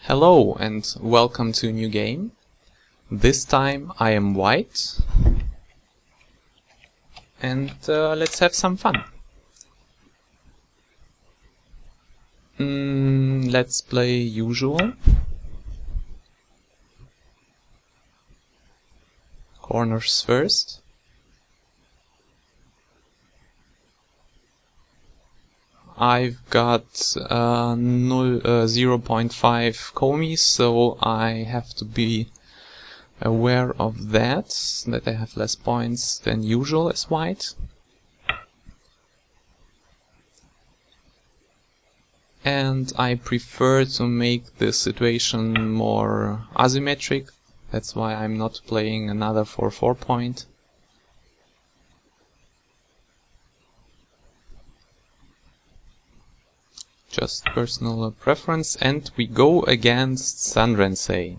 Hello and welcome to a new game. This time I am white and let's have some fun. Let's play usual. Corners first. I've got 0.5 komis, so I have to be aware of that I have less points than usual as white. And I prefer to make the situation more asymmetric, that's why I'm not playing another 4 point. Just personal preference, and we go against Sanrensei.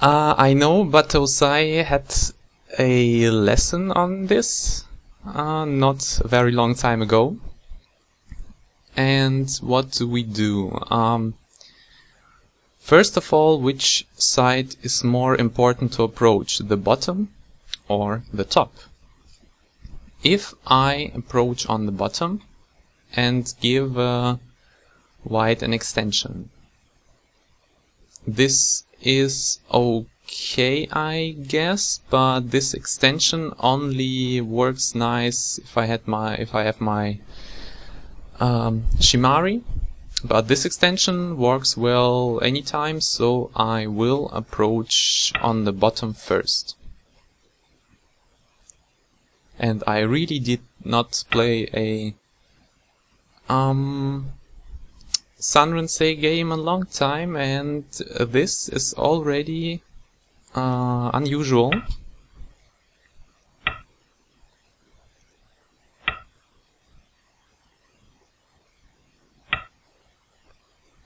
I know Batosai had a lesson on this not a very long time ago. And what do we do? First of all, which side is more important to approach, the bottom or the top? If I approach on the bottom and give white an extension, this is okay, I guess, but this extension only works nice if I have my Shimari, but this extension works well anytime, so I will approach on the bottom first. And I really did not play a Sanrensei game a long time, and this is already unusual.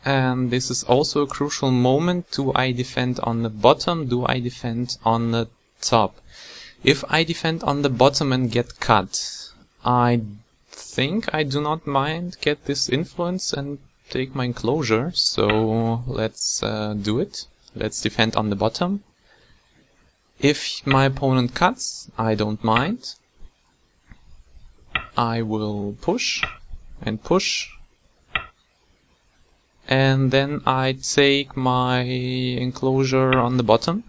And this is also a crucial moment. Do I defend on the bottom? Do I defend on the top? If I defend on the bottom and get cut, I think I do not mind get this influence and take my enclosure, so let's do it. Let's defend on the bottom. If my opponent cuts, I don't mind. I will push and push, and then I take my enclosure on the bottom,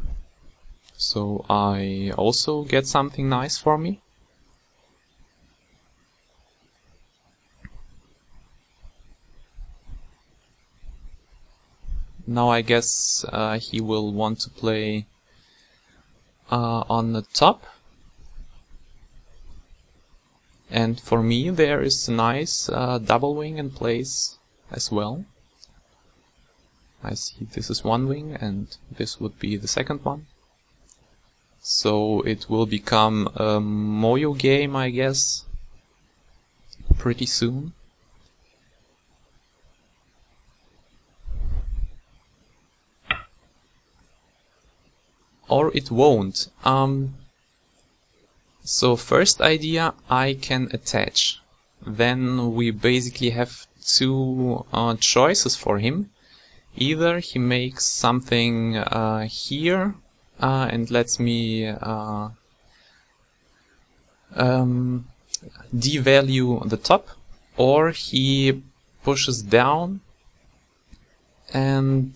so I also get something nice for me. Now I guess he will want to play on the top, and for me there is a nice double wing in place as well. I see this is one wing and this would be the second one, so it will become a Moyo game, I guess, pretty soon. Or it won't. So first idea, I can attach. Then we basically have two choices for him. Either he makes something here and lets me devalue the top, or he pushes down and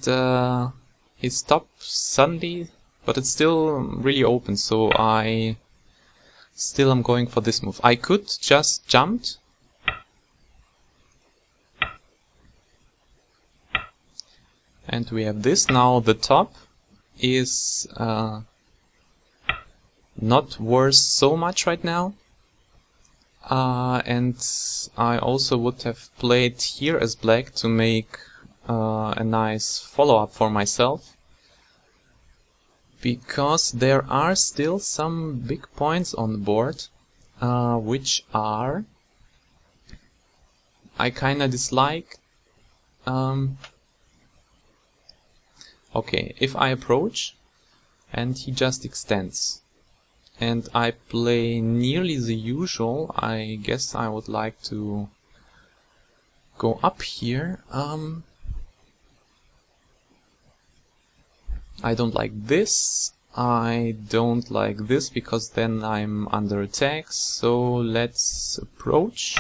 he stops suddenly, but it's still really open, so I still am going for this move. I could just jump, and we have this. Now the top is not worth so much right now, and I also would have played here as black to make a nice follow-up for myself, because there are still some big points on the board, which are I kinda dislike. Okay, if I approach and he just extends and I play nearly the usual, I guess I would like to go up here. I don't like this. I don't like this because then I'm under attack. So let's approach.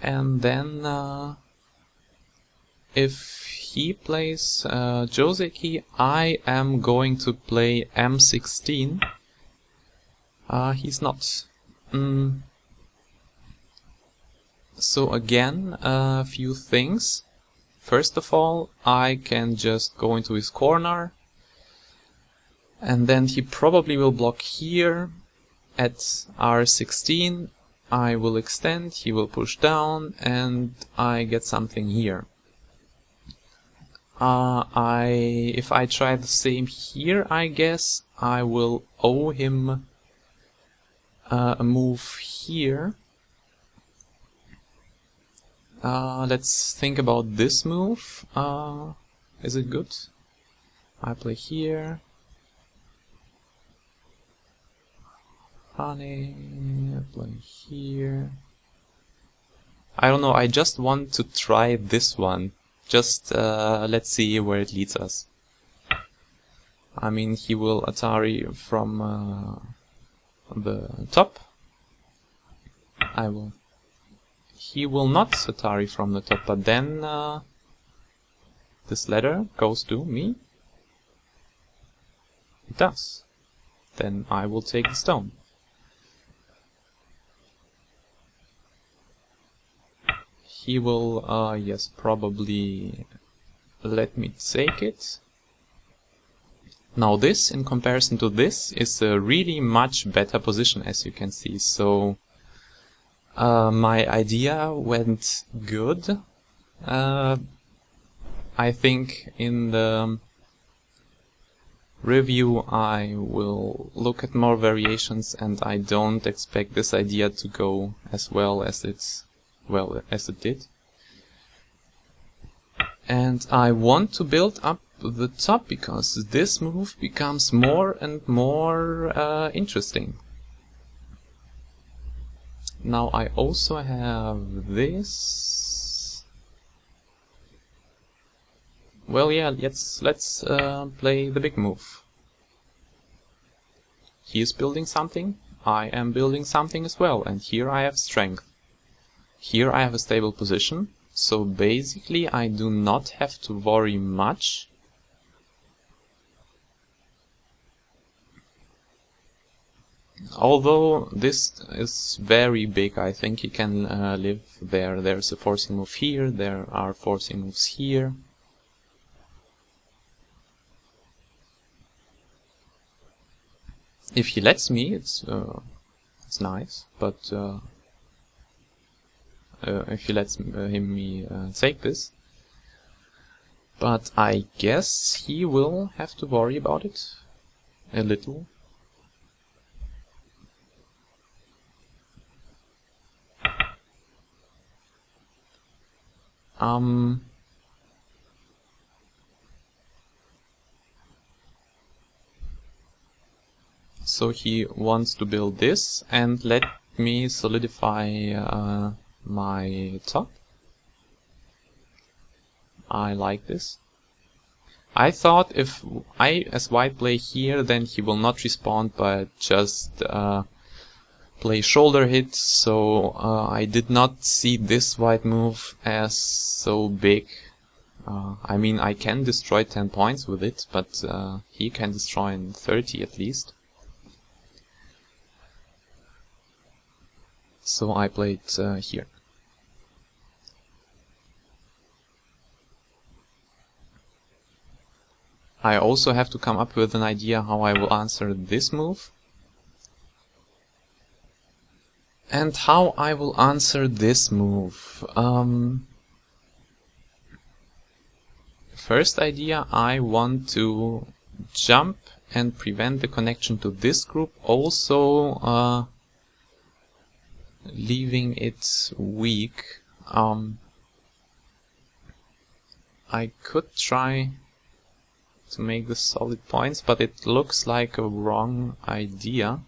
And then if he plays Joseki, I am going to play M16. He's not. So again, a few things. First of all, I can just go into his corner, and then he probably will block here at R16. I will extend, he will push down, and I get something here. If I try the same here, I guess I will owe him a move here. Let's think about this move. Is it good? I play here. Honey, I play here. I don't know, I just want to try this one. Just let's see where it leads us. I mean, he will Atari from the top. He will not Atari from the top, but then this letter goes to me. It does. Then I will take the stone. He will, yes, probably let me take it. Now this, in comparison to this, is a really much better position, as you can see. So my idea went good. I think in the review I will look at more variations, and I don't expect this idea to go as well as it did. And I want to build up the top because this move becomes more and more interesting. Now I also have this. Well, yeah, let's play the big move. He is building something, I am building something as well, and here I have strength. Here I have a stable position, so basically I do not have to worry much. Although this is very big, I think he can live there. There's a forcing move here, there are forcing moves here. If he lets me, it's nice, but if he lets me take this. But I guess he will have to worry about it a little. So he wants to build this and let me solidify my top. I like this. I thought if I as white play here, then he will not respawn but just play shoulder hit, so I did not see this white move as so big. I mean, I can destroy 10 points with it, but he can destroy in 30 at least. So I played here. I also have to come up with an idea how I will answer this move. And how I will answer this move. First idea, I want to jump and prevent the connection to this group, also leaving it weak. I could try to make the solid points, but it looks like a wrong idea.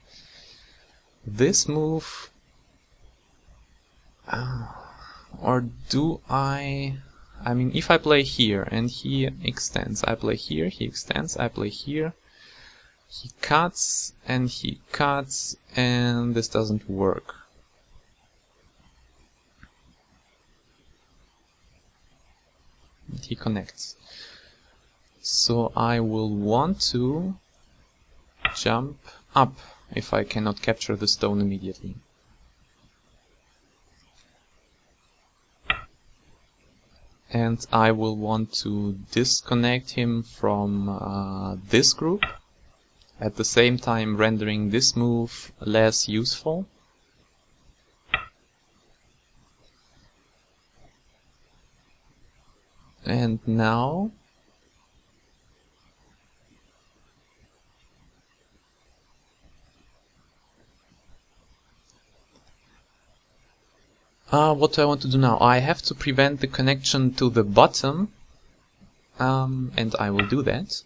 This move, or do I I mean, if I play here and he extends, I play here, he extends, I play here, he cuts, and this doesn't work. He connects. So I will want to jump up if I cannot capture the stone immediately. And I will want to disconnect him from this group, at the same time rendering this move less useful. And now what do I want to do now? I have to prevent the connection to the bottom, and I will do that.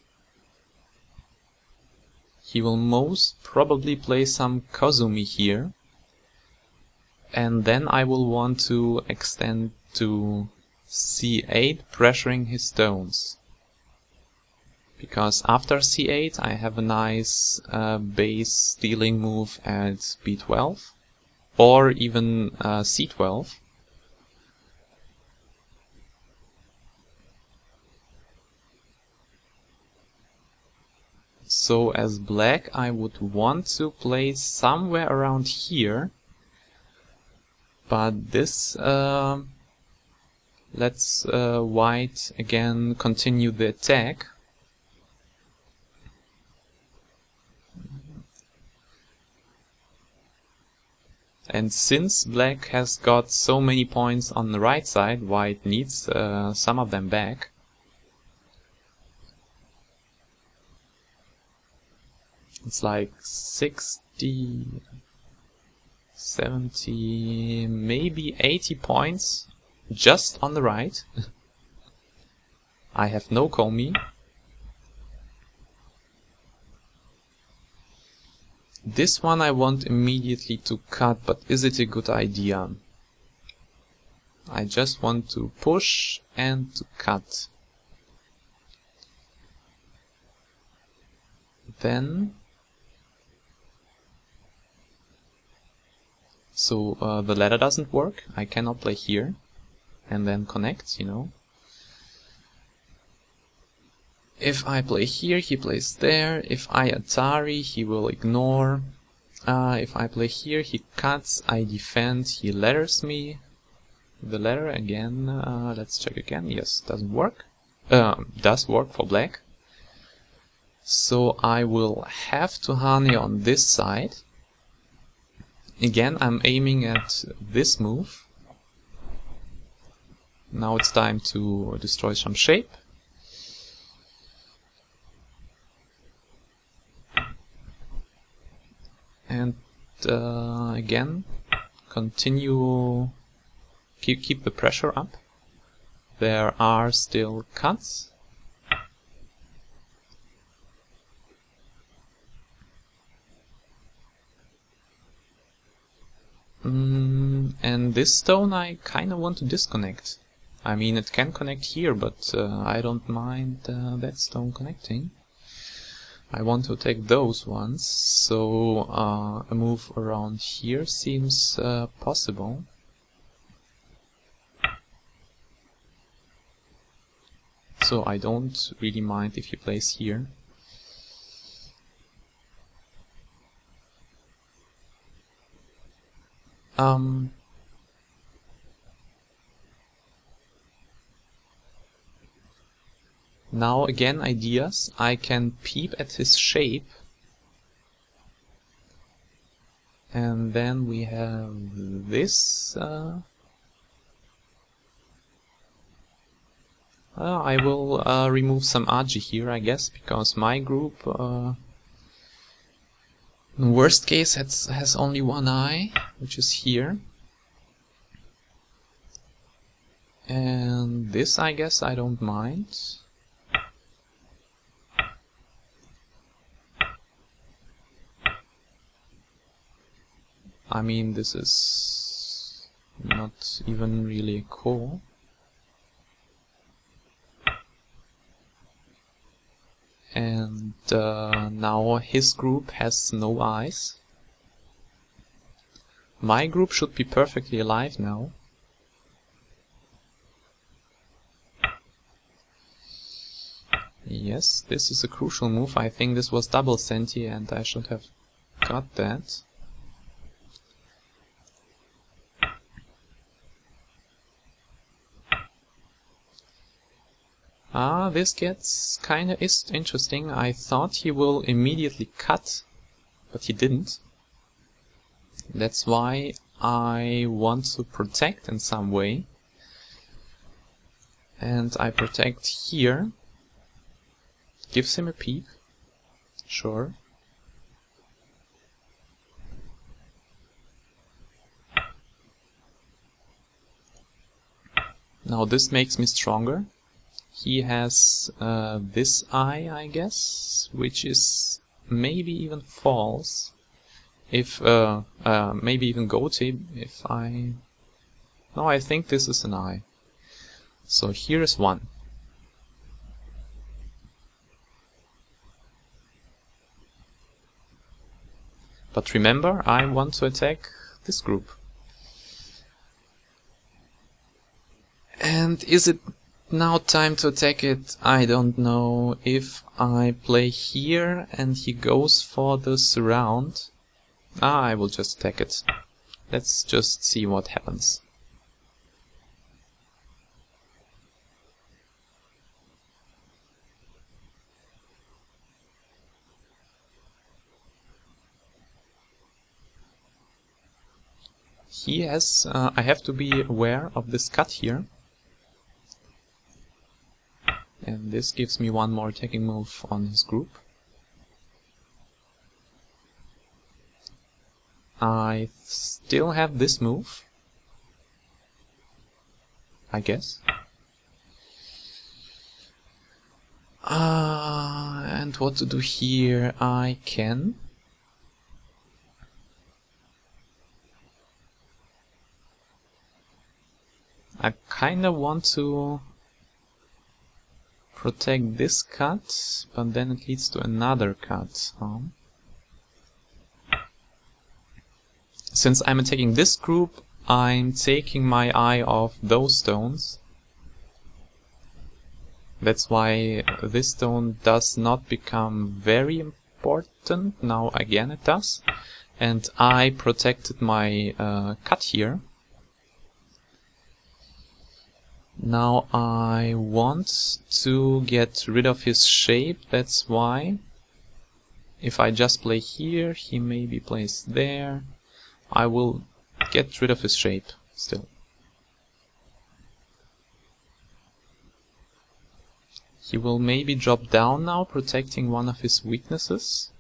He will most probably play some Kozumi here, and then I will want to extend to c8, pressuring his stones. Because after c8 I have a nice base stealing move at b12. Or even c12. So as black I would want to play somewhere around here, but this lets white again continue the attack. And since black has got so many points on the right side, white needs some of them back. It's like 60, 70, maybe 80 points just on the right. I have no Komi. This one I want immediately to cut, but is it a good idea? I just want to push and to cut. Then, so the ladder doesn't work, I cannot play here and then connect, you know. If I play here, he plays there. If I Atari, he will ignore. If I play here, he cuts, I defend, he ladders me. The ladder again, let's check again. Yes, doesn't work. Does work for black. So I will have to honey on this side. Again, I'm aiming at this move. Now it's time to destroy some shape. And again, continue, keep the pressure up. There are still cuts. And this stone I kind of want to disconnect. I mean, it can connect here, but I don't mind that stone connecting. I want to take those ones, so a move around here seems possible. So I don't really mind if he plays here. Now again, ideas. I can peep at his shape. And then we have this. I will remove some Aji here, I guess, because my group, in worst case, has only one eye, which is here. And this, I guess, I don't mind. I mean, this is not even really cool. And now his group has no eyes. My group should be perfectly alive now. Yes, this is a crucial move. I think this was double senti and I should have got that. This gets kinda interesting. I thought he will immediately cut, but he didn't. That's why I want to protect in some way. And I protect here. Gives him a peep. Sure. Now this makes me stronger. He has this eye, I guess, which is maybe even false. If maybe even goatee. If I no, I think this is an eye. So here is one. But remember, I want to attack this group. And is it now time to attack it? I don't know. If I play here and he goes for the surround, I will just attack it. Let's just see what happens. He has, I have to be aware of this cut here. And this gives me one more attacking move on his group. I still have this move, I guess. And what to do here? I can. I kinda want to protect this cut, but then it leads to another cut. Since I'm attacking this group, I'm taking my eye off those stones. That's why this stone does not become very important. Now again it does. And I protected my cut here. Now I want to get rid of his shape, that's why. If I just play here, he maybe plays there. I will get rid of his shape still. He will maybe drop down now, protecting one of his weaknesses.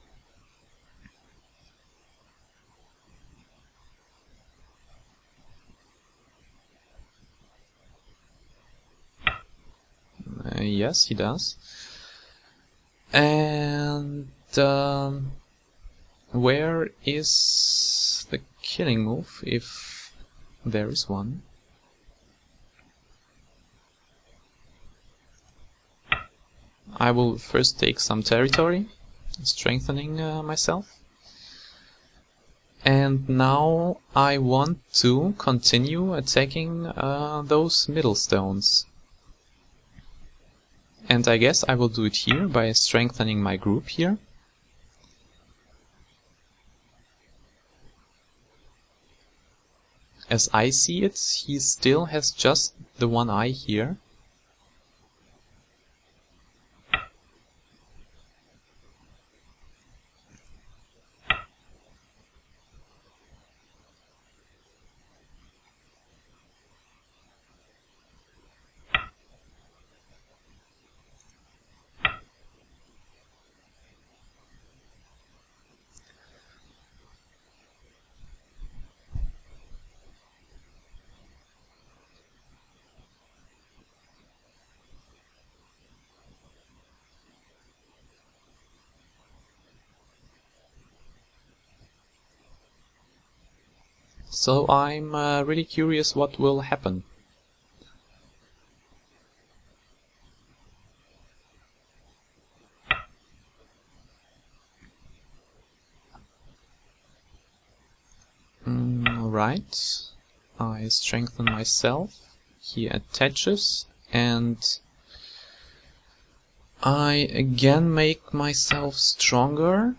Yes, he does. And where is the killing move, if there is one? I will first take some territory, strengthening myself. And now I want to continue attacking those middle stones. And I guess I will do it here by strengthening my group here. As I see it, he still has just the one eye here. So I'm really curious what will happen. Right. I strengthen myself. He attaches, and I again make myself stronger.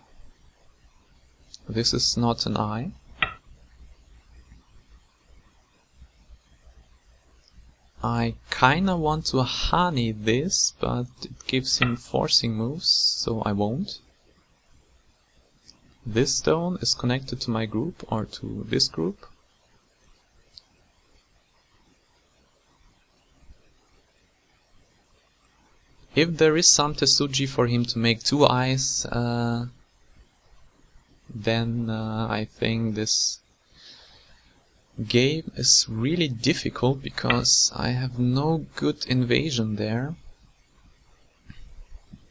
This is not an eye. I kinda want to honey this, but it gives him forcing moves, so I won't. This stone is connected to my group, or to this group. If there is some Tesuji for him to make 2 eyes, then I think this game is really difficult, because I have no good invasion there.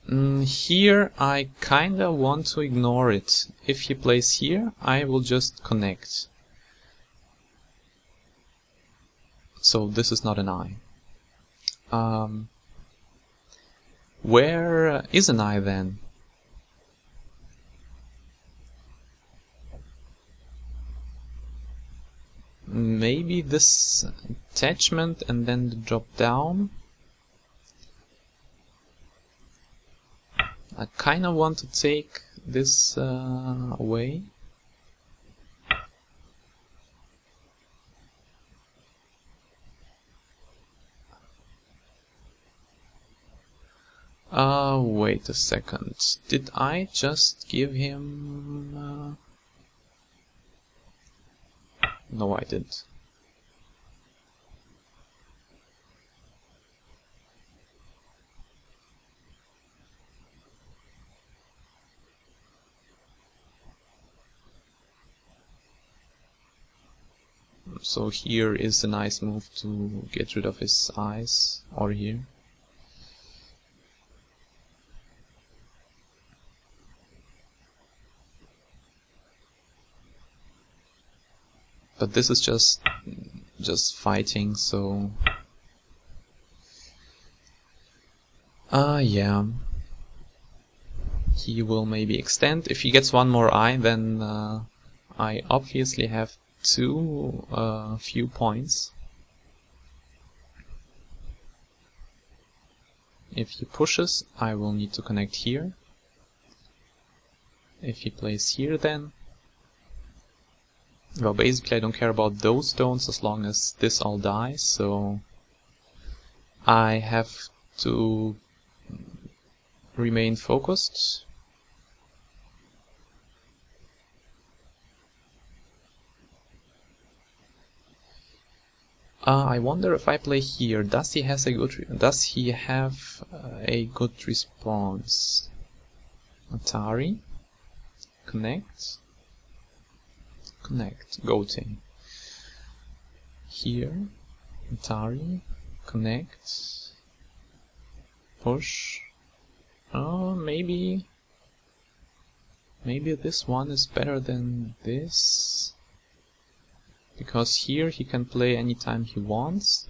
Here I kinda want to ignore it. If he plays here, I will just connect. So this is not an eye. Where is an eye then? Maybe this attachment and then the drop down. I kinda want to take this away. Wait a second. Did I just give him... No, I didn't. So here is a nice move to get rid of his eyes, or here. But this is just fighting, so... yeah. He will maybe extend. If he gets 1 more eye, then I obviously have 2 few points. If he pushes, I will need to connect here. If he plays here, then... Well, basically I don't care about those stones as long as this all dies, so I have to remain focused. I wonder if I play here, does he have a good response? Atari, connect. Connect, goating. Here, Atari, connect, push. Oh, maybe this one is better than this, because here he can play anytime he wants.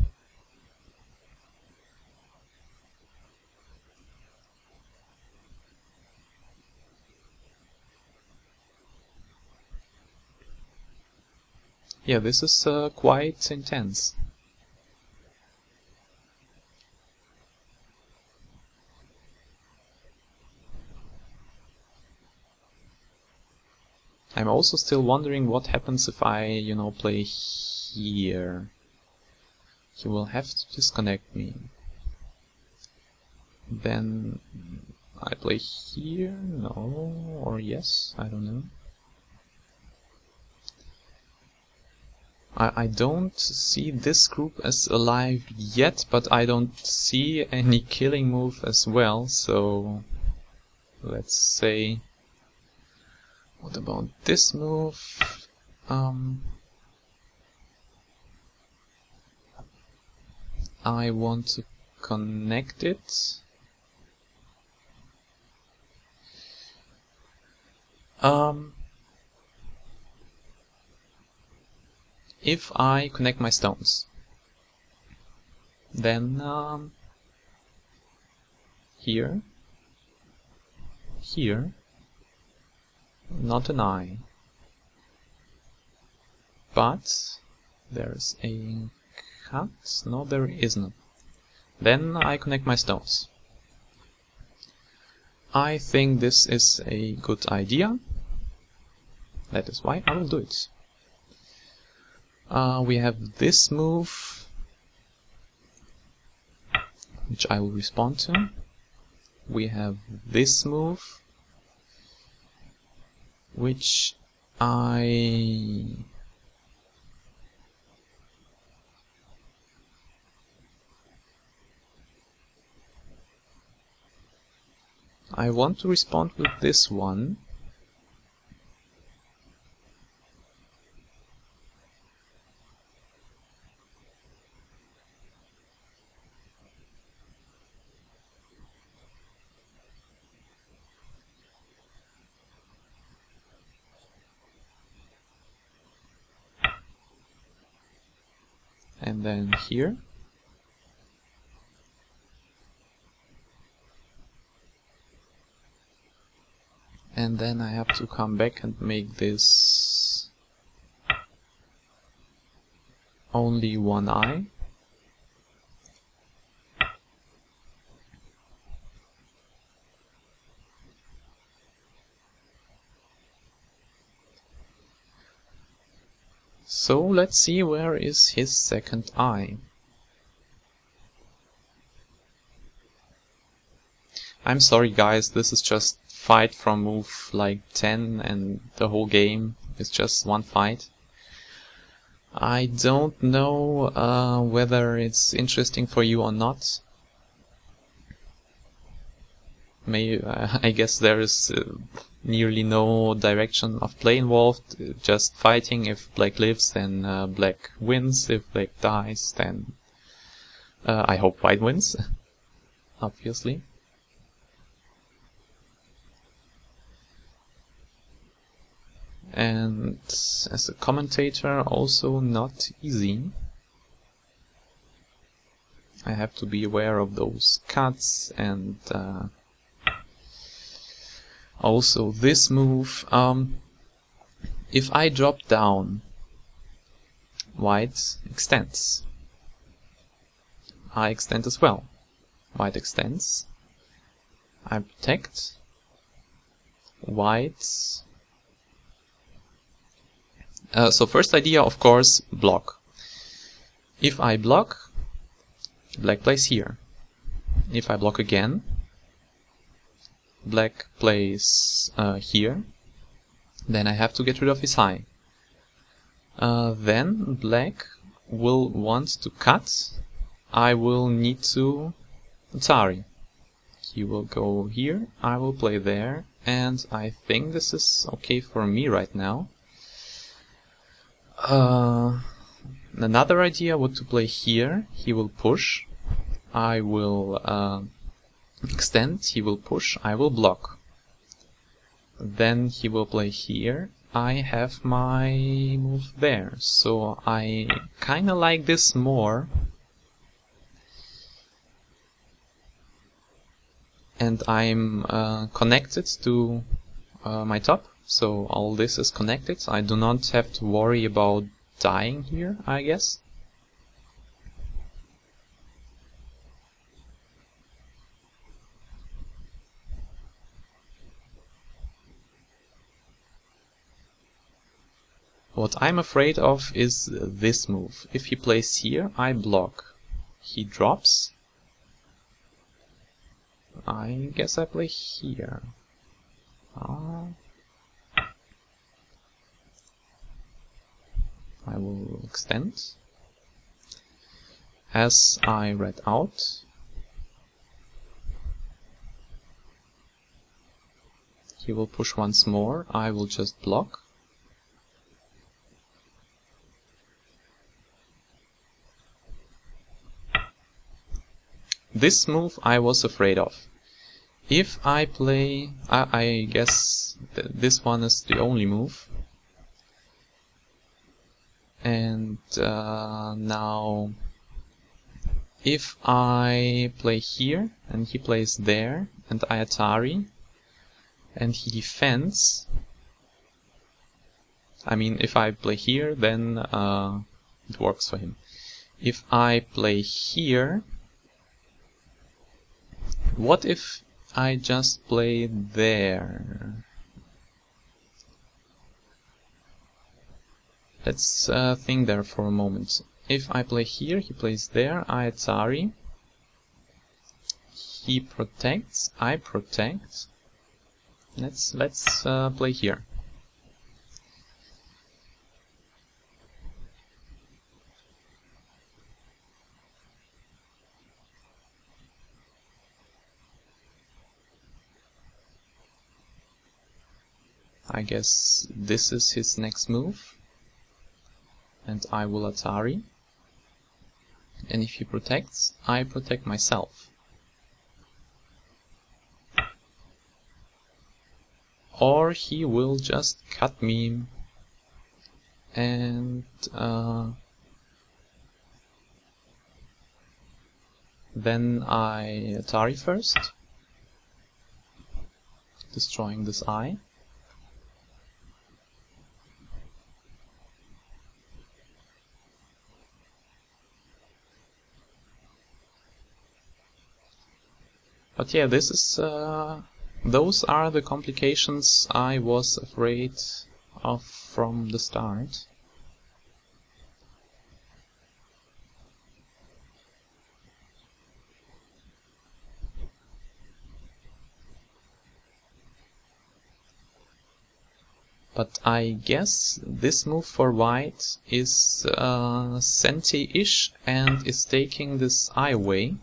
Yeah, this is quite intense. I'm also still wondering what happens if I, play here. He will have to disconnect me. Then I play here? No, or yes, I don't know. I don't see this group as alive yet, but I don't see any killing move as well, so let's say, what about this move? I want to connect it. If I connect my stones, then here, not an eye. but there's a cut. No, there isn't. Then I connect my stones. I think this is a good idea. That is why I will do it. We have this move, which I will respond to. We have this move, which I want to respond with this one. And then here. And then I have to come back and make this only one eye. So let's see, where is his second eye? I'm sorry guys, this is just fight from move like 10 and the whole game is just one fight. I don't know whether it's interesting for you or not. I guess there is nearly no direction of play involved, just fighting. If black lives, then black wins. If black dies, then I hope white wins, obviously. And as a commentator, also not easy. I have to be aware of those cuts and also this move. If I drop down, white extends. I extend as well. White extends. I protect. White. So first idea, of course, block. If I block, black plays here. If I block again, black plays here. Then I have to get rid of his eye. Then black will want to cut. I will need to Atari. He will go here, I will play there, and I think this is okay for me right now. Another idea would to play here. He will push. I will extend. He will push. I will block. Then he will play here. I have my move there. So I kinda like this more. And I'm connected to my top. So all this is connected. I do not have to worry about dying here, I guess. What I'm afraid of is this move. If he plays here, I block. He drops. I guess I play here. I will extend. As I read out, he will push once more. I will just block. This move I was afraid of. If I play, I guess this one is the only move. And now, if I play here and he plays there and I Atari and he defends, I mean, if I play here, then it works for him. If I play here, what if I just play there? Let's think there for a moment. If I play here, he plays there, I Atari. He protects, I protect. Let's play here. I guess this is his next move. And I will Atari. And if he protects, I protect myself. Or he will just cut me. And then I Atari first, destroying this eye. But yeah, this is those are the complications I was afraid of from the start. But I guess this move for white is senti-ish and is taking this eye away.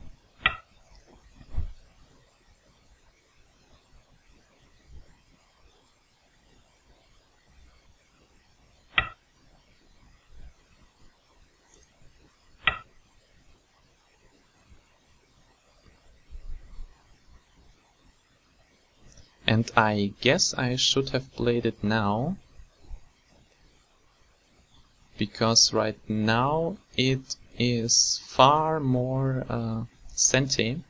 And I guess I should have played it now, because right now it is far more senti.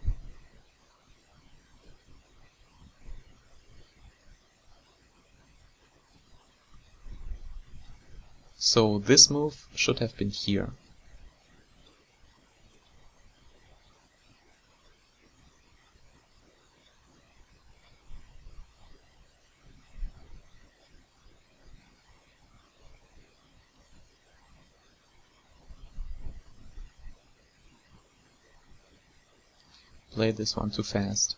So this move should have been here. Played this one too fast.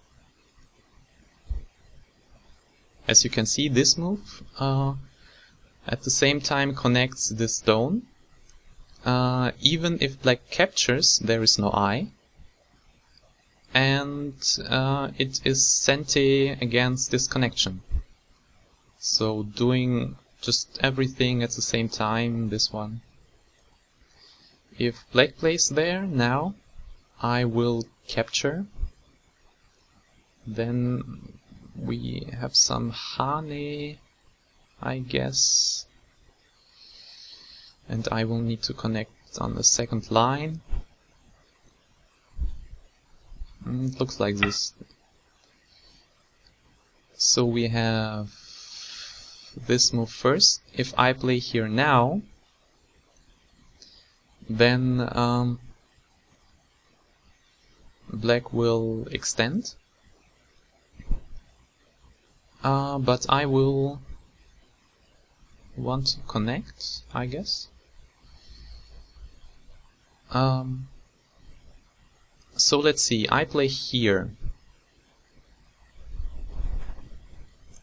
As you can see, this move at the same time connects this stone. Even if black captures, there is no eye. And it is senti against this connection. So doing just everything at the same time, this one. If black plays there now, I will capture. Then we have some mrhaandi, I guess. And I will need to connect on the second line. It looks like this. So we have this move first. If I play here now, then black will extend, but I will want to connect, I guess. So let's see, I play here,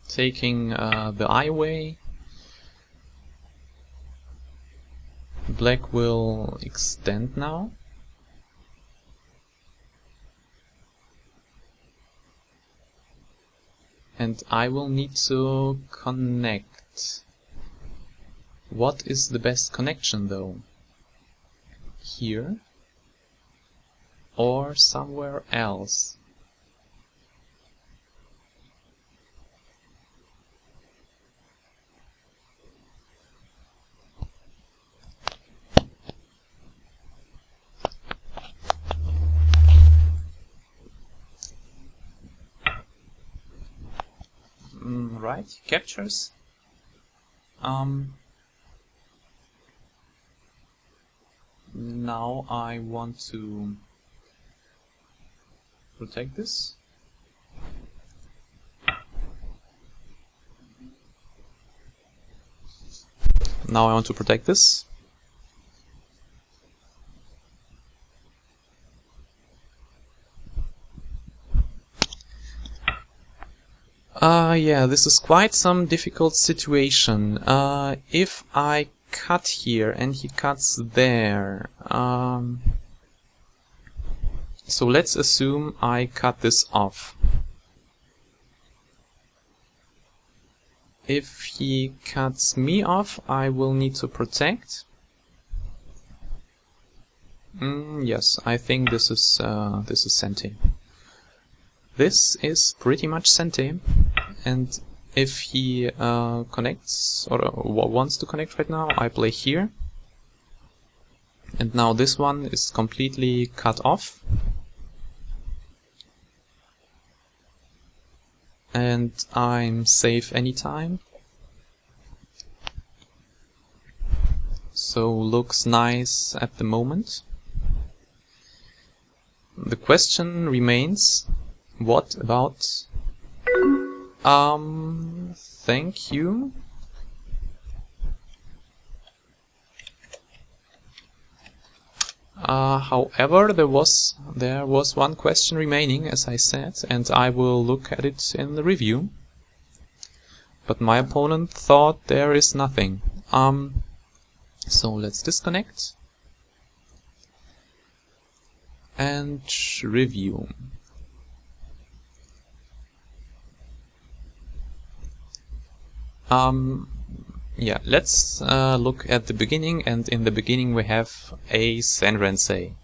taking the eye away. Black will extend now. And I will need to connect. What is the best connection though? Here? Or somewhere else? Right, captures. now I want to protect this. Now I want to protect this. Yeah, this is quite some difficult situation. If I cut here and he cuts there, so let's assume I cut this off. If he cuts me off, I will need to protect. Yes, I think this is Sente. This is pretty much Sente, and if he connects or wants to connect right now, I play here, and now this one is completely cut off, and I'm safe anytime. So looks nice at the moment. The question remains, what about... thank you. However, there was one question remaining, as I said, and I will look at it in the review. But my opponent thought there is nothing. So let's disconnect and review. Yeah, let's look at the beginning, and in the beginning we have a sanrensei.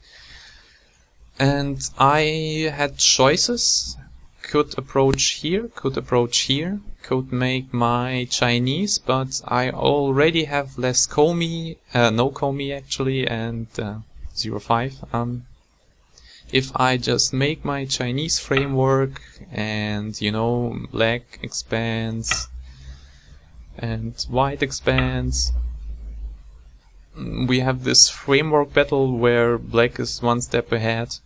And I had choices. Could approach here, could make my Chinese, but I already have less komi, no komi actually, and 0.5. If I just make my Chinese framework and, you know, black expands and white expands, we have this framework battle where black is one step ahead.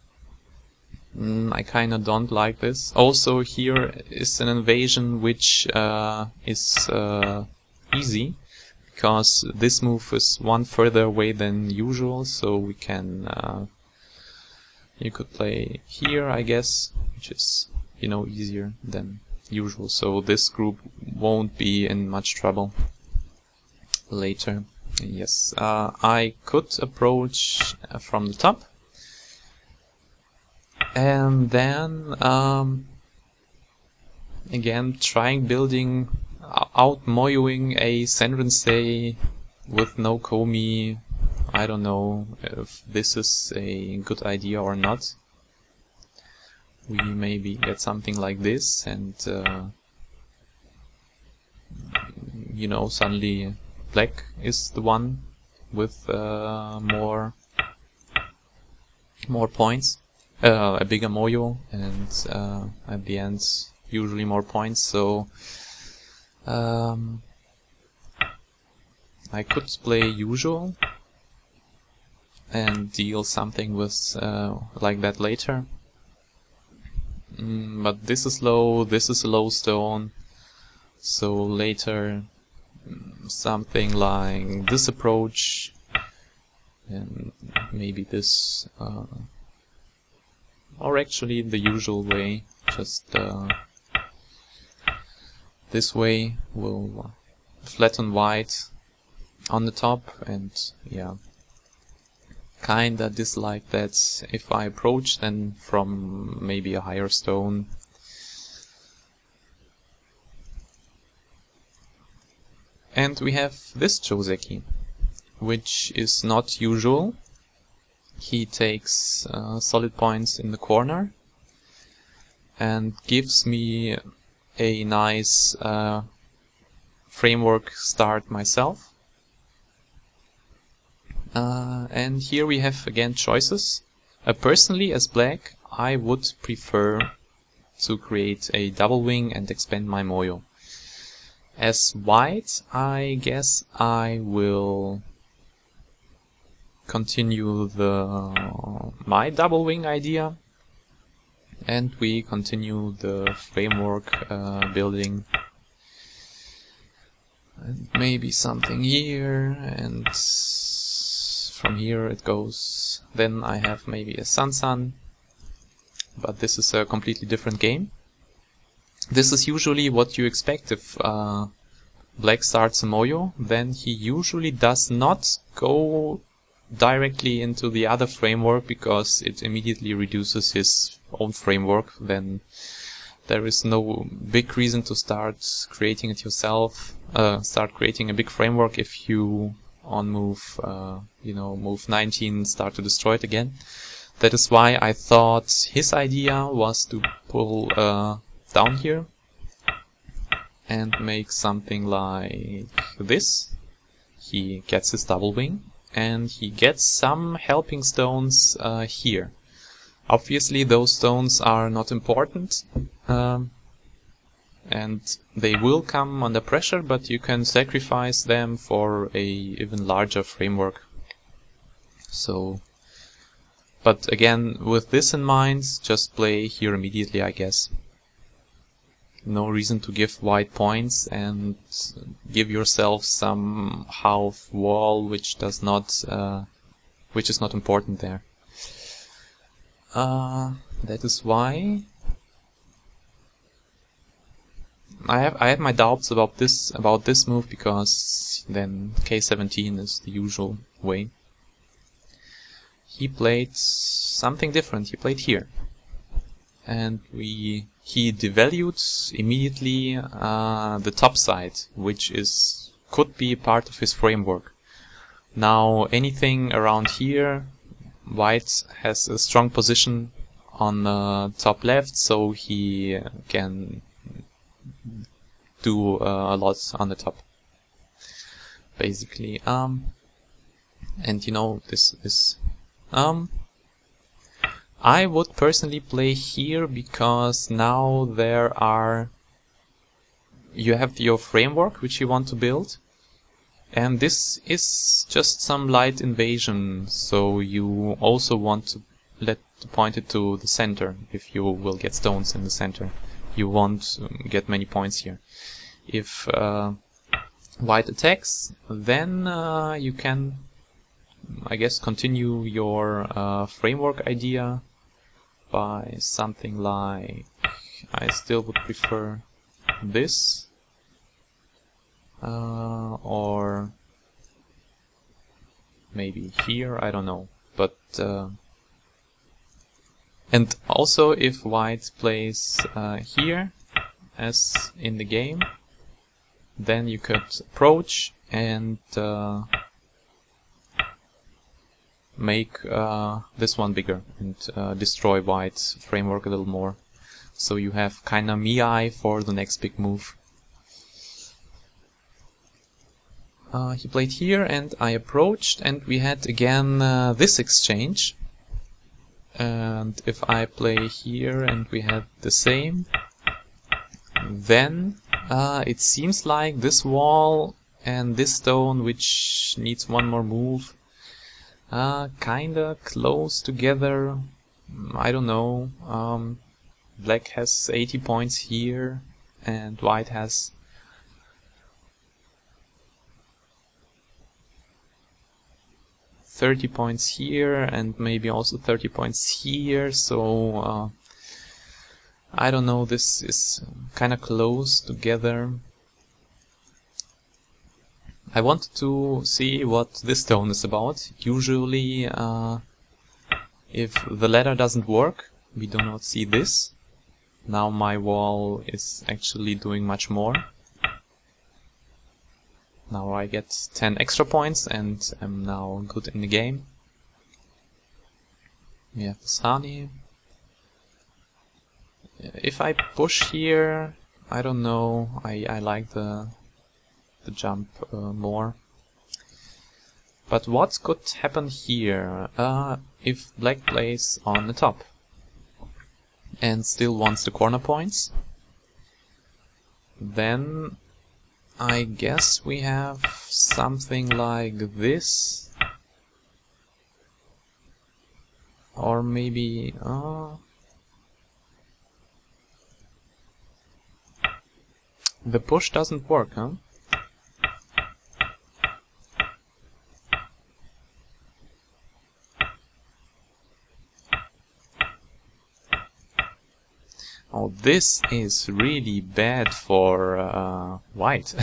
I kinda don't like this. Also, here is an invasion which is easy, because this move is one further away than usual, so we can... you could play here, I guess, which is, you know, easier than usual, so this group won't be in much trouble later. Yes, I could approach from the top, and then again trying building out moyoing a sanrensei with no komi. I don't know if this is a good idea or not. We maybe get something like this, and you know, suddenly black is the one with more points, a bigger moyo, and at the end usually more points. So I could play usual and deal something with like that later. But this is low, this is a low stone, so later something like this approach, and maybe this, or actually the usual way, just this way will flatten white on the top, and yeah, kinda dislike that if I approach then from maybe a higher stone. And we have this Joseki, which is not usual. He takes solid points in the corner and gives me a nice framework start myself. And here we have again choices. Personally, as black, I would prefer to create a double wing and expand my moyo. As white, I guess I will continue my double wing idea, and we continue the framework building. And maybe something here, and from here it goes. Then I have maybe a sun, but this is a completely different game. This is usually what you expect if Black starts a Moyo. Then he usually does not go directly into the other framework, because it immediately reduces his own framework. Then there is no big reason to start creating it yourself. Start creating a big framework if you on move, move 19 start to destroy it again. That is why I thought his idea was to pull down here and make something like this. He gets his double wing, and he gets some helping stones here. Obviously those stones are not important, and they will come under pressure, but you can sacrifice them for a even larger framework. So, but again, with this in mind, just play here immediately, I guess. No reason to give white points and give yourself some half wall which does not, which is not important there. That is why I have my doubts about this move, because then k17 is the usual way. He played something different. He played here, and he devalued immediately the top side, which could be part of his framework. Now anything around here, white has a strong position on the top left, so he can do a lot on the top, basically. And you know, this I would personally play here, because now you have your framework which you want to build, and this is just some light invasion, so you also want to point it to the center. If you will get stones in the center, you won't get many points here. If white attacks, then you can, I guess, continue your framework idea by something like, I still would prefer this, or maybe here, I don't know. But and also if white plays here, as in the game, then you could approach and make this one bigger and destroy white's framework a little more. So you have kinda Miai for the next big move. He played here and I approached, and we had again this exchange. And if I play here and we had the same, then it seems like this wall and this stone, which needs one more move, kinda close together. I don't know. Black has 80 points here and white has 30 points here and maybe also 30 points here, so I don't know, this is kinda close together. I wanted to see what this stone is about. Usually if the ladder doesn't work, we do not see this. Now my wall is actually doing much more. Now I get 10 extra points and I'm now good in the game. We have this honey. If I push here, I don't know, I like the jump more. But what could happen here if black plays on the top and still wants the corner points? Then I guess we have something like this. Or maybe... the push doesn't work, huh? Oh, this is really bad for white.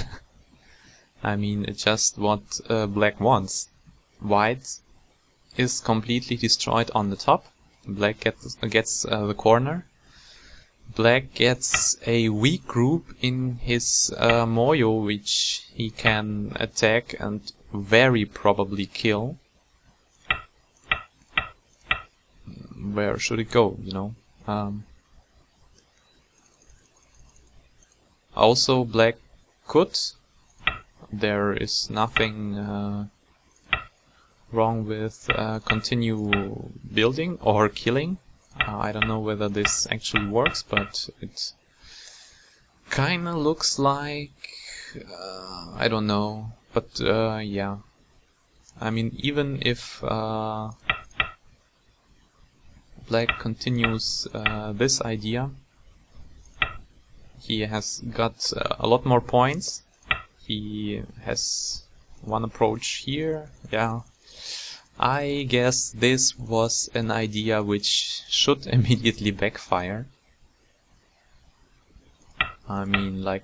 I mean, it's just what black wants. White is completely destroyed on the top. Black gets the corner. Black gets a weak group in his Moyo, which he can attack and very probably kill. Where should it go, you know? Also, black could. There is nothing wrong with continue building or killing. I don't know whether this actually works, but it kinda looks like... I don't know. But yeah. I mean, even if black continues this idea, he has got a lot more points. He has one approach here, yeah. I guess this was an idea which should immediately backfire. I mean, like,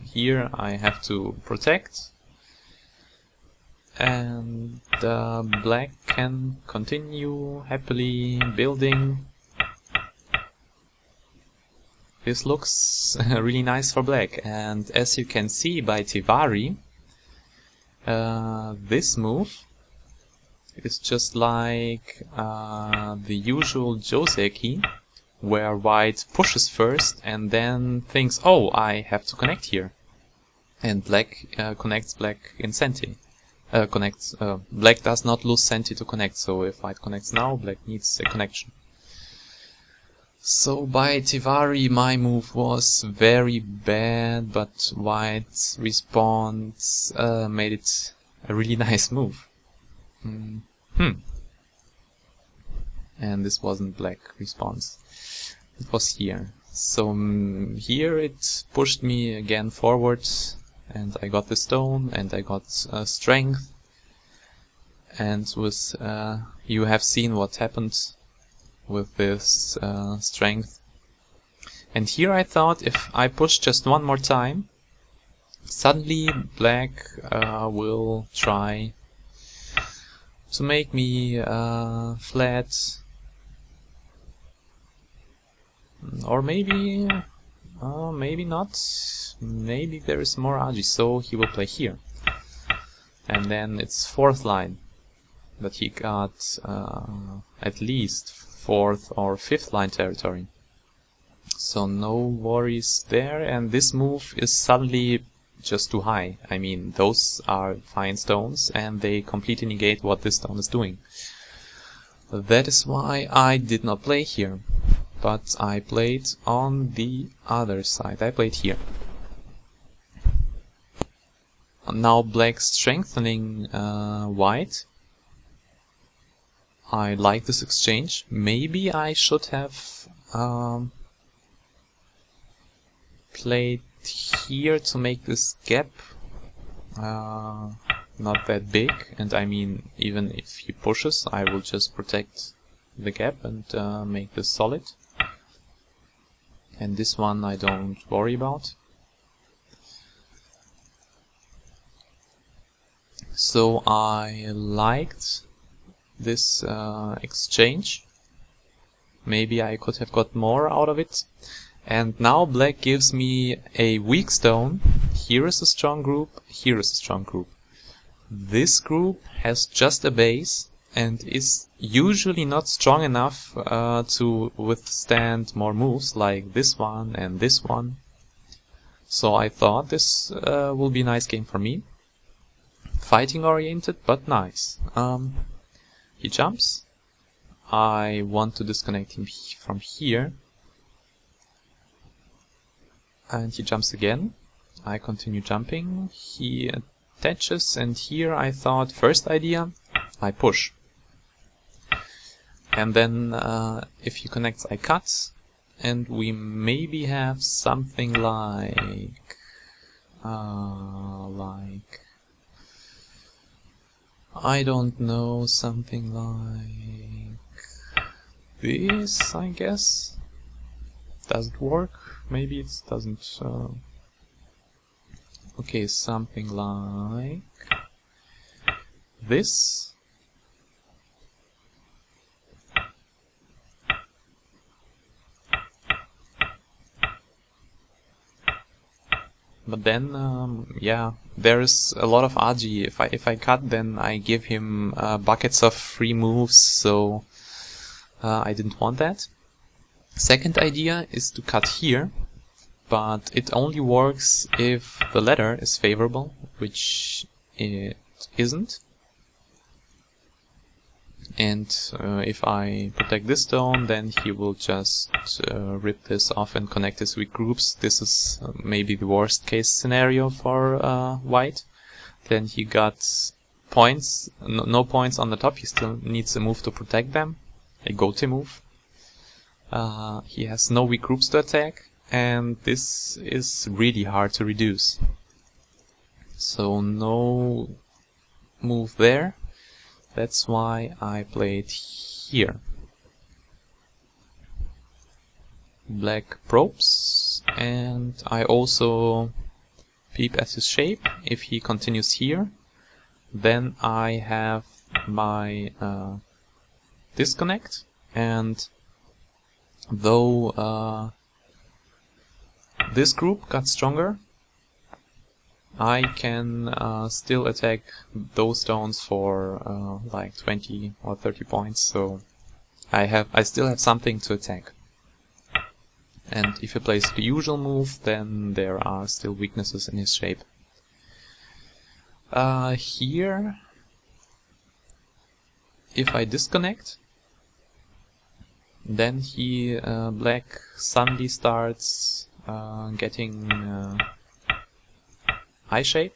here I have to protect. And black can continue happily building. This looks really nice for black, and as you can see by Tivari, this move is just like the usual Joseki, where white pushes first and then thinks, oh, I have to connect here. And black connects black in Senti. Black does not lose Senti to connect, so if white connects now, black needs a connection. So by Tivari my move was very bad, but white's response made it a really nice move. And this wasn't black response. It was here. So here it pushed me again forward, and I got the stone, and I got strength. And with you have seen what happened with this strength. And here I thought if I push just one more time, suddenly black will try to make me flat. Or maybe maybe not. Maybe there is more Agi, so he will play here. And then it's fourth line that he got at least fourth or fifth line territory. So no worries there, and this move is suddenly just too high. I mean, those are fine stones and they completely negate what this stone is doing. That is why I did not play here, but I played on the other side. I played here. Now black strengthening white. I like this exchange. Maybe I should have played here to make this gap not that big. And I mean, even if he pushes, I will just protect the gap and make this solid. And this one I don't worry about. So I liked this exchange. Maybe I could have got more out of it. And now black gives me a weak stone. Here is a strong group, here is a strong group. This group has just a base and is usually not strong enough to withstand more moves like this one and this one. So I thought this will be a nice game for me. Fighting oriented, but nice. He jumps. I want to disconnect him from here. And he jumps again. I continue jumping. He attaches, and here I thought, first idea, I push. And then if he connects, I cut, and we maybe have something like I don't know, something like this, I guess. Does it work? Maybe it doesn't. Okay, something like this. But then, yeah, there is a lot of agi. If I cut, then I give him buckets of free moves, so I didn't want that. Second idea is to cut here, but it only works if the ladder is favorable, which it isn't. And if I protect this stone, then he will just rip this off and connect his weak groups. This is maybe the worst case scenario for white. Then he got points, no points on the top. He still needs a move to protect them, a goatee move. He has no weak groups to attack, and this is really hard to reduce. So no move there. That's why I played here. Black probes, and I also peep at his shape. If he continues here, then I have my disconnect, and though this group got stronger, I can still attack those stones for like 20 or 30 points, so I still have something to attack. And if he plays the usual move, then there are still weaknesses in his shape. Here, if I disconnect, then he black suddenly starts getting eye shape.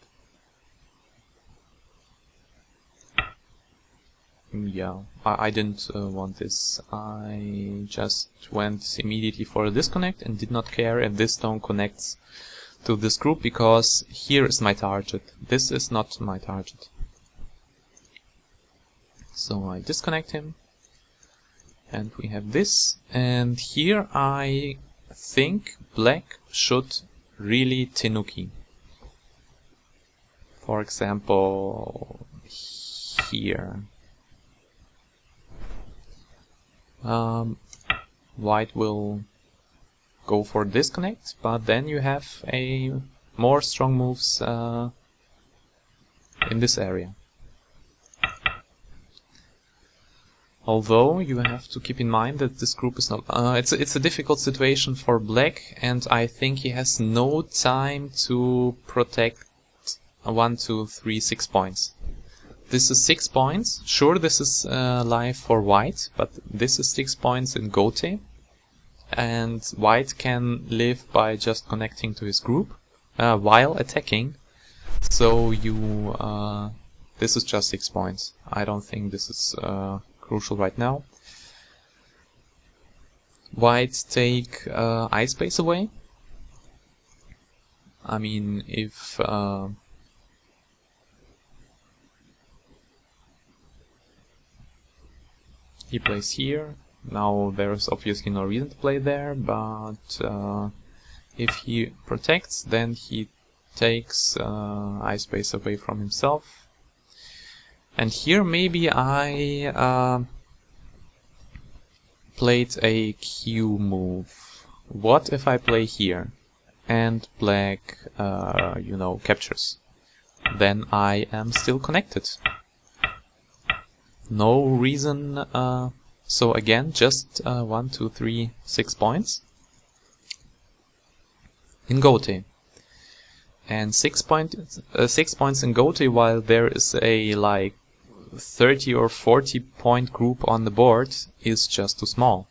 Yeah, I didn't want this. I just went immediately for a disconnect and did not care if this stone connects to this group, because here is my target. This is not my target. So I disconnect him, and we have this. And here I think black should really tenuki. For example, here. White will go for disconnect, but then you have a more strong moves in this area. Although you have to keep in mind that this group is not. It's a difficult situation for black, and I think he has no time to protect 1, 2, 3, 6 points. This is 6 points. Sure, this is life for white, but this is 6 points in goatee, and white can live by just connecting to his group while attacking. So you, this is just 6 points. I don't think this is crucial right now. White take eye space away. I mean, if he plays here, now there's obviously no reason to play there, but if he protects, then he takes eye space away from himself. And here maybe I played a Q move. What if I play here and black, you know, captures? Then I am still connected. No reason, so again, just 1, 2, 3, 6 points in goatee. And 6 points in goatee, while there is a like 30 or 40 point group on the board, is just too small.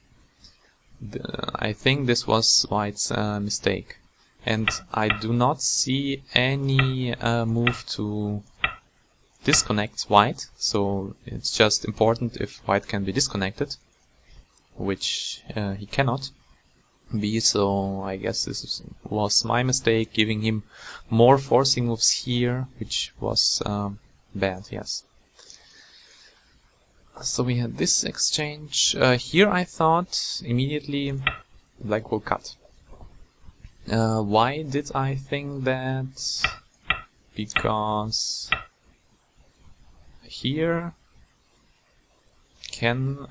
I think this was White's mistake. And I do not see any move to disconnect White, so it's just important if White can be disconnected. which he cannot be, so I guess was my mistake, giving him more forcing moves here, which was bad, yes. So we had this exchange. Here I thought immediately black will cut. Why did I think that? Because here can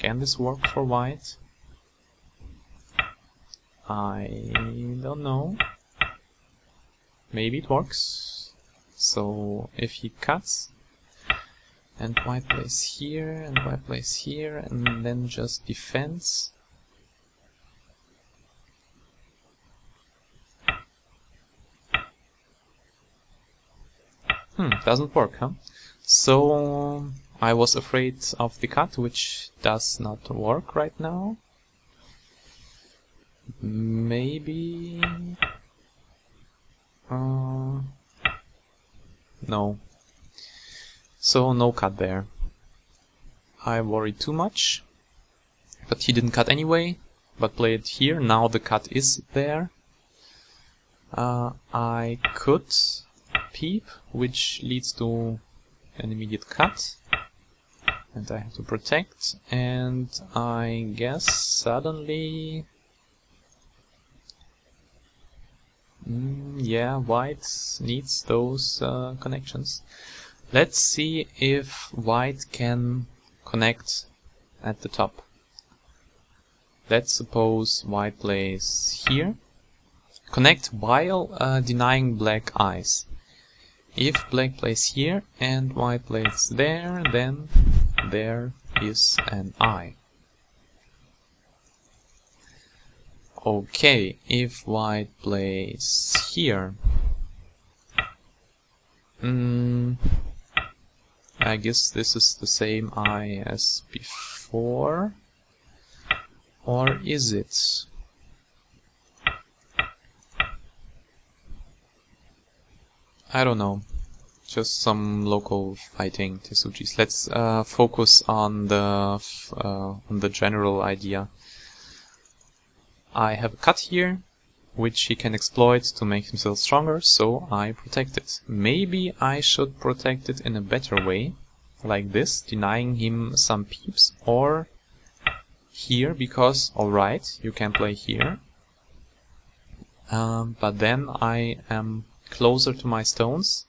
this work for white? I don't know. Maybe it works. So if he cuts, and white plays here, and white plays here, and then just defends. Doesn't work, huh? So I was afraid of the cut, which does not work right now. Maybe... no. So no cut there. I worried too much. But he didn't cut anyway, but played here. Now the cut is there. I could peep, which leads to an immediate cut. And I have to protect. And I guess suddenly... yeah, white needs those connections. Let's see if white can connect at the top. Let's suppose white plays here. Connect while denying black eyes. If black plays here and white plays there, then there is an eye. Okay, if white plays here, I guess this is the same eye as before, or is it? I don't know, just some local fighting Tesujis. Let's focus on the general idea. I have a cut here, which he can exploit to make himself stronger, so I protect it. Maybe I should protect it in a better way, like this, denying him some peeps, or here, because, alright, you can play here, but then I am closer to my stones.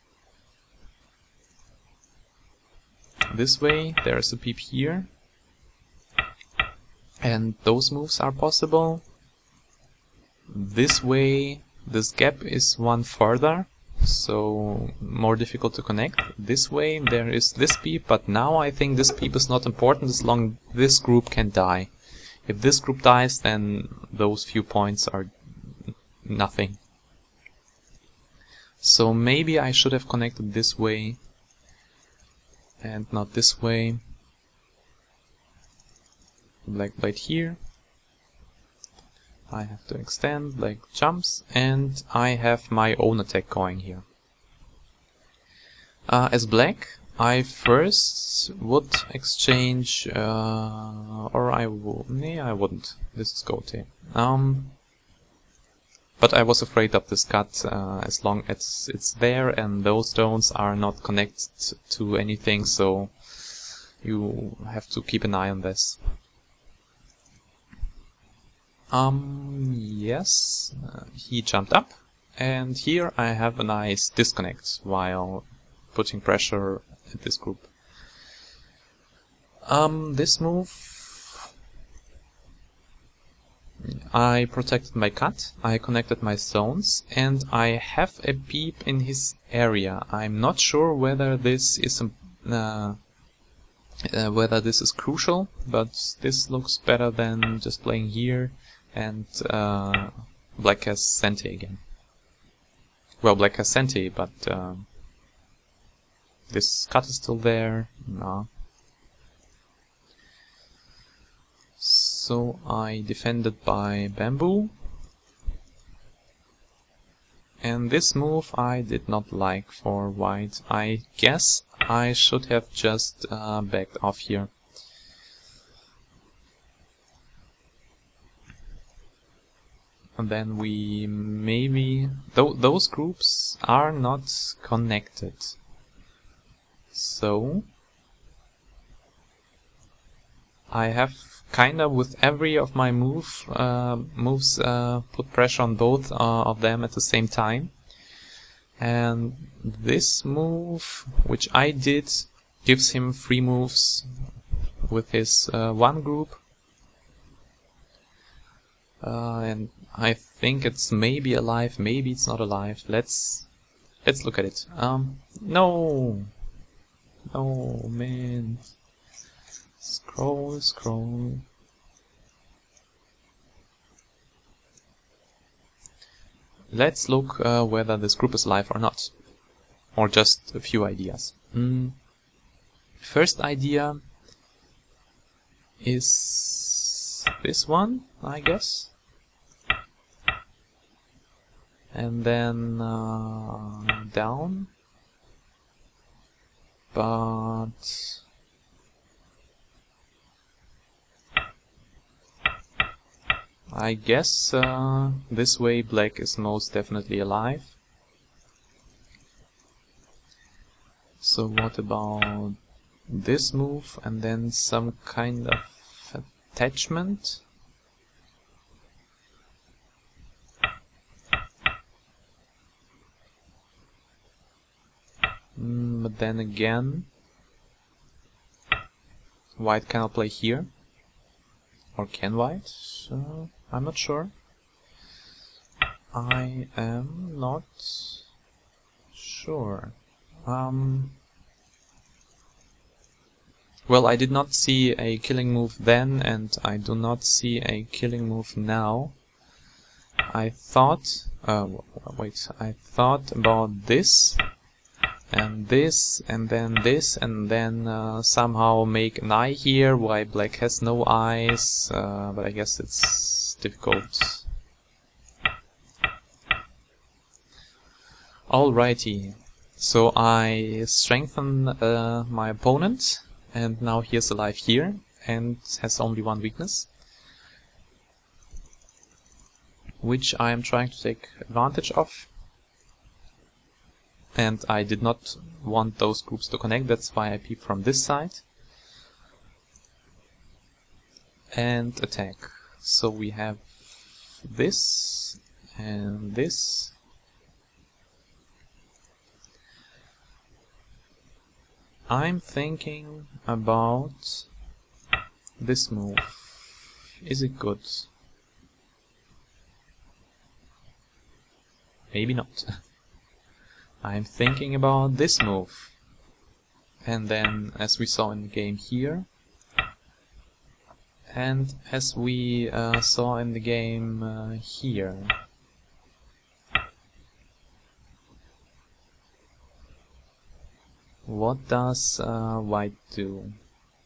This way, there's a peep here, and those moves are possible. This way, this gap is one further, so more difficult to connect. This way, there is this peep, but now I think this peep is not important as long as this group can die. If this group dies, then those few points are nothing. So maybe I should have connected this way and not this way. Black played here. I have to extend, black jumps, and I have my own attack going here. As black, I first would exchange, or I wouldn't. This is goatee. But I was afraid of this cut, as long as it's there and those stones are not connected to anything, so you have to keep an eye on this. Yes, he jumped up, and here I have a nice disconnect while putting pressure at this group. This move, I protected my cut, I connected my stones, and I have a peep in his area. I'm not sure whether this is crucial, but this looks better than just playing here. And black has Sente again. Well, black has Sente, but this cut is still there. No. So I defended by bamboo. And this move I did not like for white. I guess I should have just backed off here. and then we maybe... those groups are not connected. So I have kinda with every of my moves put pressure on both of them at the same time. And this move, which I did, gives him 3 moves with his one group. And I think it's maybe alive, maybe it's not alive. Let's look at it. No, man. Scroll. Let's look whether this group is alive or not. Or just a few ideas. First idea is this one, I guess. And then down. But I guess this way black is most definitely alive. So what about this move and then some kind of attachment? But then again, white cannot play here. Or can white? So I'm not sure. I am not sure. Well, I did not see a killing move then, and I do not see a killing move now. I thought... wait, I thought about this, and this, and then this, and then somehow make an eye here, why black has no eyes, but I guess it's difficult. Alrighty, so I strengthen my opponent, and now he is alive here, and has only one weakness, which I am trying to take advantage of. And I did not want those groups to connect, that's why I peep from this side. And attack. So we have this, and this. I'm thinking about this move. Is it good? Maybe not. I'm thinking about this move. And then, as we saw in the game here, and as we saw in the game here. What does white do?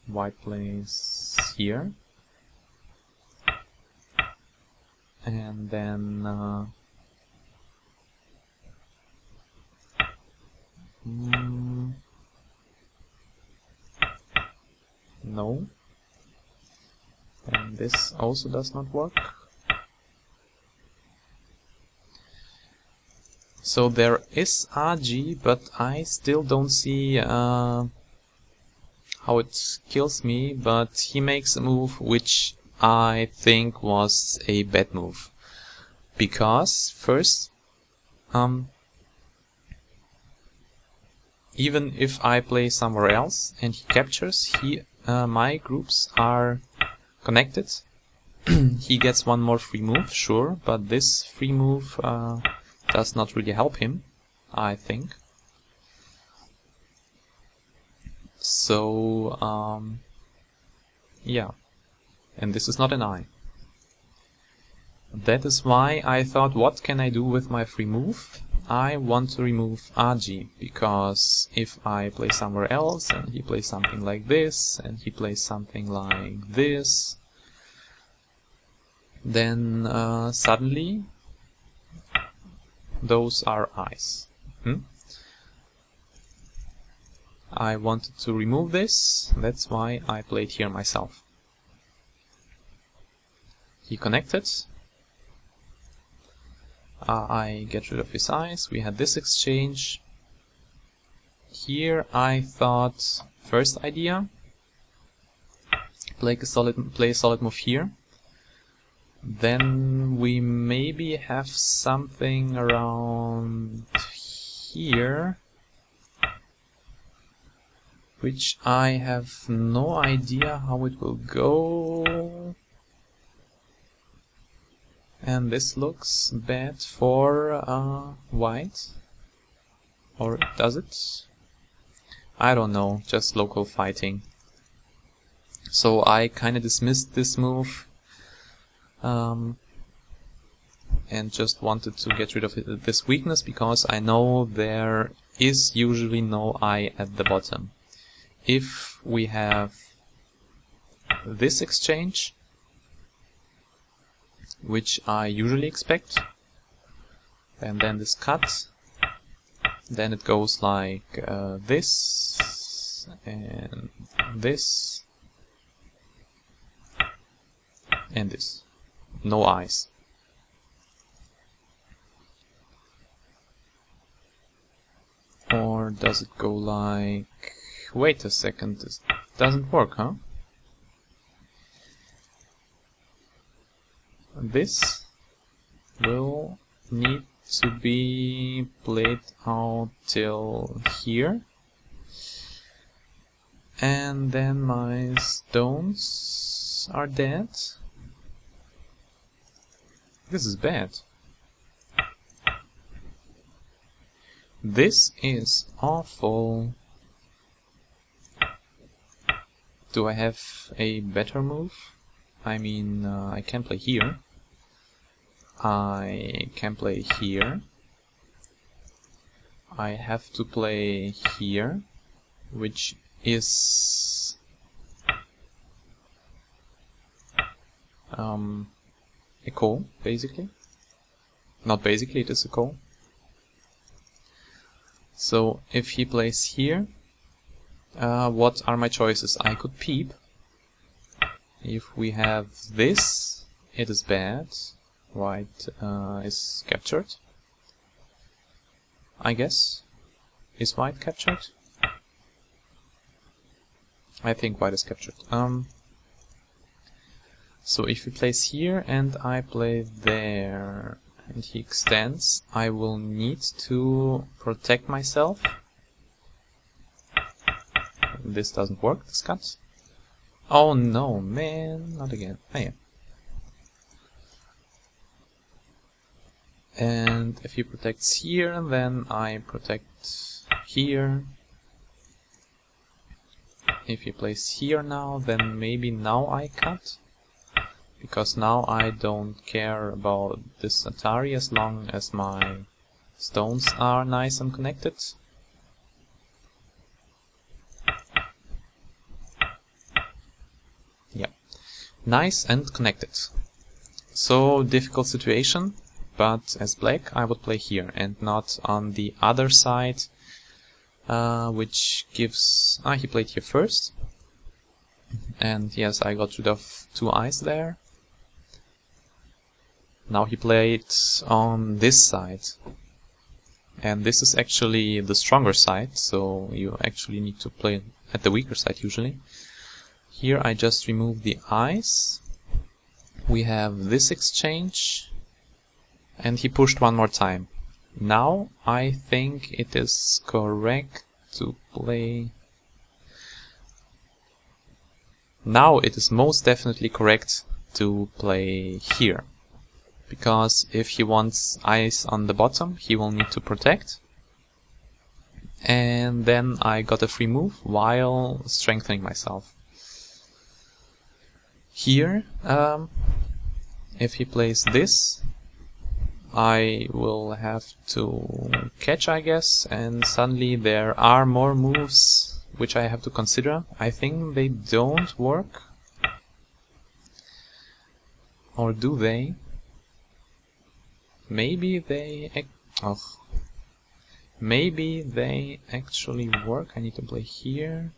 White plays here. And then no. And this also does not work. So there is RG, but I still don't see how it kills me, but he makes a move which I think was a bad move. Because, first, even if I play somewhere else and he captures, my groups are connected. He gets one more free move, sure, but this free move does not really help him, I think. So, yeah. And this is not an eye. That is why I thought, what can I do with my free move? I want to remove RG, because if I play somewhere else, and he plays something like this, and he plays something like this, then suddenly those are eyes. I wanted to remove this, that's why I played here myself. He connected, I get rid of his eyes. We had this exchange. Here I thought, first idea, play a solid move here. Then we maybe have something around here, which I have no idea how it will go. And this looks bad for white. Or does it? I don't know, just local fighting. So I kinda dismissed this move. And just wanted to get rid of this weakness, because I know there is usually no eye at the bottom. If we have this exchange, which I usually expect, and then this cut, then it goes like this, and this, and this. No eyes. Or does it go like... Wait a second, this doesn't work, huh? This will need to be played out till here. And then my stones are dead. This is bad. This is awful. Do I have a better move? I mean, I can play here. I can play here. I have to play here, which is a call, basically. Not basically, it is a call. So if he plays here, what are my choices? I could peep. If we have this, it is bad. White is captured, I guess. Is white captured? I think white is captured. So if he plays here and I play there and he extends, I will need to protect myself. This doesn't work, this cut. Oh no, man, not again. Oh, yeah. And if he protects here, then I protect here. If he plays here now, then maybe now I cut. Because now I don't care about this Atari as long as my stones are nice and connected. Yeah, nice and connected. So difficult situation, but as black I would play here and not on the other side, which gives... he played here first. And yes, I got rid of 2 eyes there. Now he played on this side. And this is actually the stronger side, so you actually need to play at the weaker side usually. Here I just remove the eyes. We have this exchange. And he pushed one more time. Now I think it is correct to play... Now it is most definitely correct to play here. Because if he wants eyes on the bottom, he will need to protect. And then I got a free move while strengthening myself. Here, if he plays this, I will have to catch, I guess, and suddenly there are more moves which I have to consider. I think they don't work. Or do they? Maybe they... Maybe they actually work. I need to play here.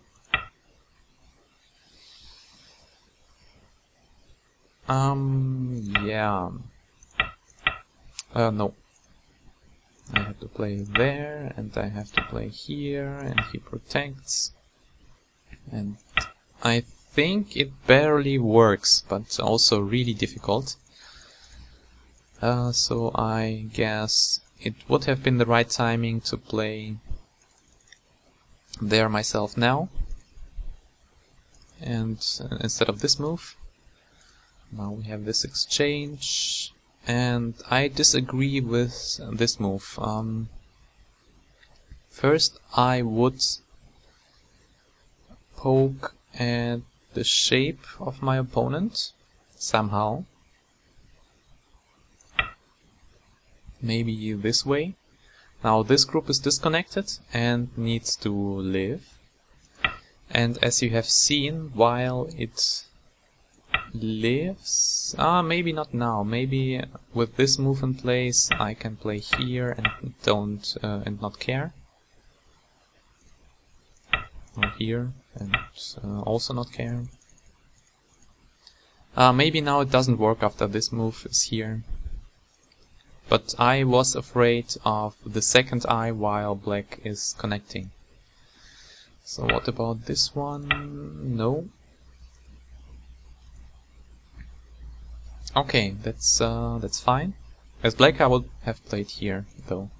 Yeah. No. I have to play there, and I have to play here, and he protects. And I think it barely works, but also really difficult. So I guess it would have been the right timing to play there myself now. And instead of this move, now we have this exchange. And I disagree with this move. First, I would poke at the shape of my opponent somehow. Maybe this way. Now this group is disconnected and needs to live. And as you have seen, while it lives, maybe not now, maybe with this move in place I can play here and not care. Or here and also not care. Maybe now it doesn't work after this move is here. But I was afraid of the second eye while black is connecting. So what about this one? No. Okay, that's fine. As black I would have played here though.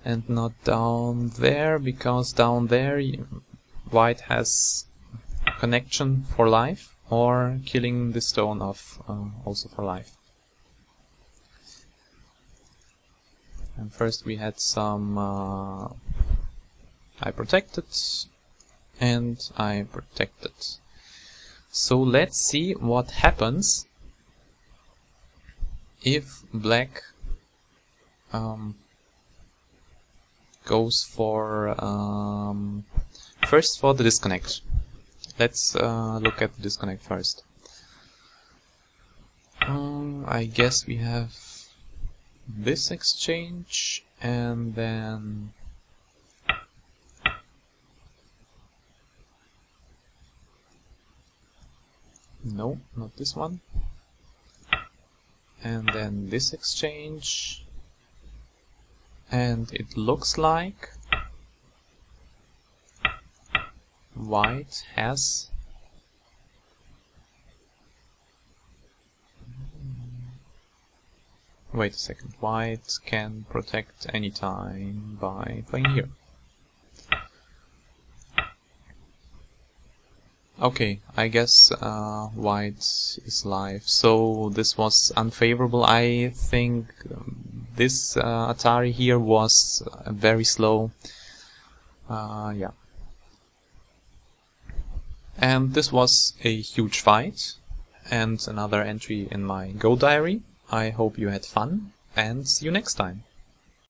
And not down there, because down there white has connection for life, or killing the stone off also for life. And first we had some I protected and I protected. So let's see what happens if black goes for first for the disconnect. Let's look at the disconnect first. I guess we have this exchange and then no, not this one. And then this exchange, and it looks like white has wait a second, white can protect anytime by playing here. Okay, I guess white is live, so this was unfavorable. I think this Atari here was very slow. Yeah. And this was a huge fight, and another entry in my Go diary. I hope you had fun, and see you next time.